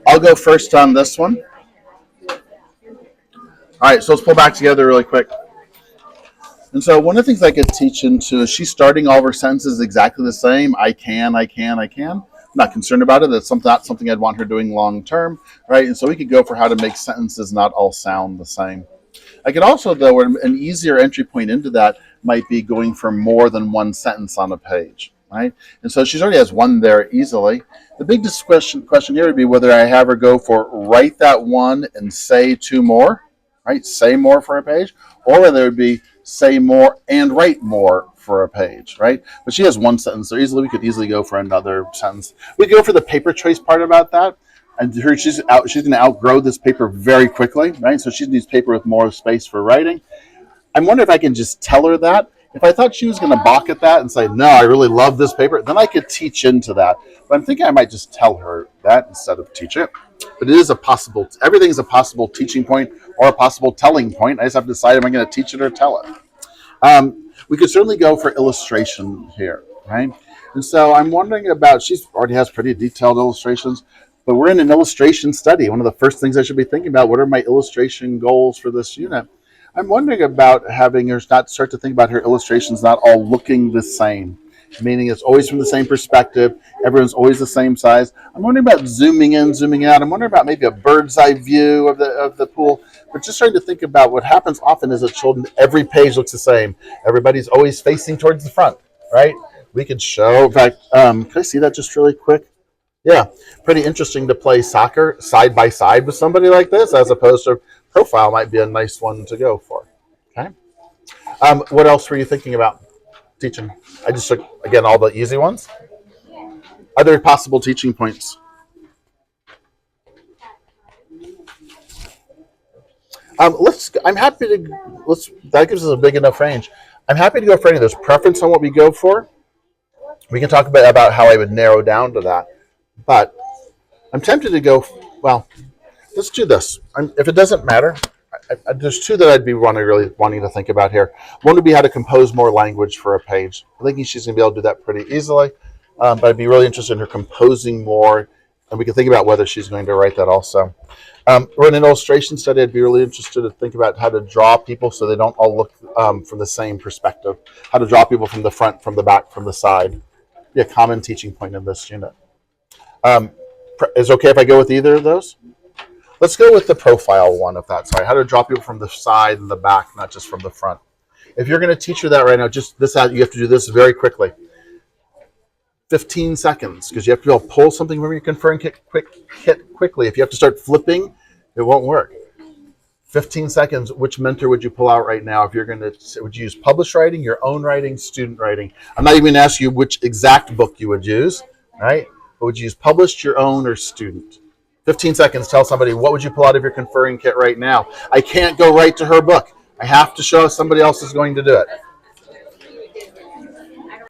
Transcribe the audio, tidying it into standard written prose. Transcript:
I'll go first on this one. All right, so let's pull back together really quick. And so one of the things I could teach into is she's starting all of her sentences exactly the same. I can, I can, I can. I'm not concerned about it. That's not something I'd want her doing long term, right? And so we could go for how to make sentences not all sound the same. I could also, though, an easier entry point into that might be going for more than one sentence on a page, right? And so she already has one there easily. The big question here would be whether I have her go for write that one and say two more, right? Say more for a page, or whether it would be say more and write more for a page, right? But she has one sentence, so we could easily go for another sentence. We could go for the paper choice part about that. And she's going to outgrow this paper very quickly, right? So she needs paper with more space for writing. I'm wondering if I can just tell her that. If I thought she was going to balk at that and say, no, I really love this paper, then I could teach into that. But I'm thinking I might just tell her that instead of teach it. But it is everything is a possible teaching point or a possible telling point. I just have to decide, am I going to teach it or tell it? We could certainly go for illustration here, right? And so I'm wondering about, she already has pretty detailed illustrations, but we're in an illustration study. One of the first things I should be thinking about, what are my illustration goals for this unit? I'm wondering about having her start to think about her illustrations not all looking the same, meaning it's always from the same perspective, everyone's always the same size. I'm wondering about zooming in, zooming out. I'm wondering about maybe a bird's eye view of the pool. But just trying to think about what happens often is that children, every page looks the same. Everybody's always facing towards the front, right? We could show, in fact, can I see that just really quick? Yeah, pretty interesting to play soccer side by side with somebody like this, as opposed to profile might be a nice one to go for. Okay. What else were you thinking about teaching? I just took, again, all the easy ones. Other possible teaching points? I'm happy to, that gives us a big enough range. I'm happy to go for any of those. Preference on what we go for? We can talk about how I would narrow down to that. But I'm tempted to go, well, let's do this. If it doesn't matter, there's two that I'd be really wanting to think about here. One would be how to compose more language for a page. I'm thinking she's going to be able to do that pretty easily, but I'd be really interested in her composing more, and we can think about whether she's going to write that also. We're in an illustration study. I'd be really interested to think about how to draw people so they don't all look from the same perspective, how to draw people from the front, from the back, from the side. Be a common teaching point in this unit. Is it okay if I go with either of those? Let's go with the profile one, if that's all right. How to draw people from the side and the back, not just from the front. If you're going to teach her that right now, just this out, you have to do this very quickly. 15 seconds, because you have to be able to pull something from your conferring kit quickly. If you have to start flipping, it won't work. 15 seconds, which mentor would you pull out right now? If you're going to, would you use published writing, your own writing, student writing? I'm not even going to ask you which exact book you would use, right? But would you use published, your own, or student? 15 seconds, tell somebody, what would you pull out of your conferring kit right now? I can't go right to her book. I have to show somebody else is going to do it.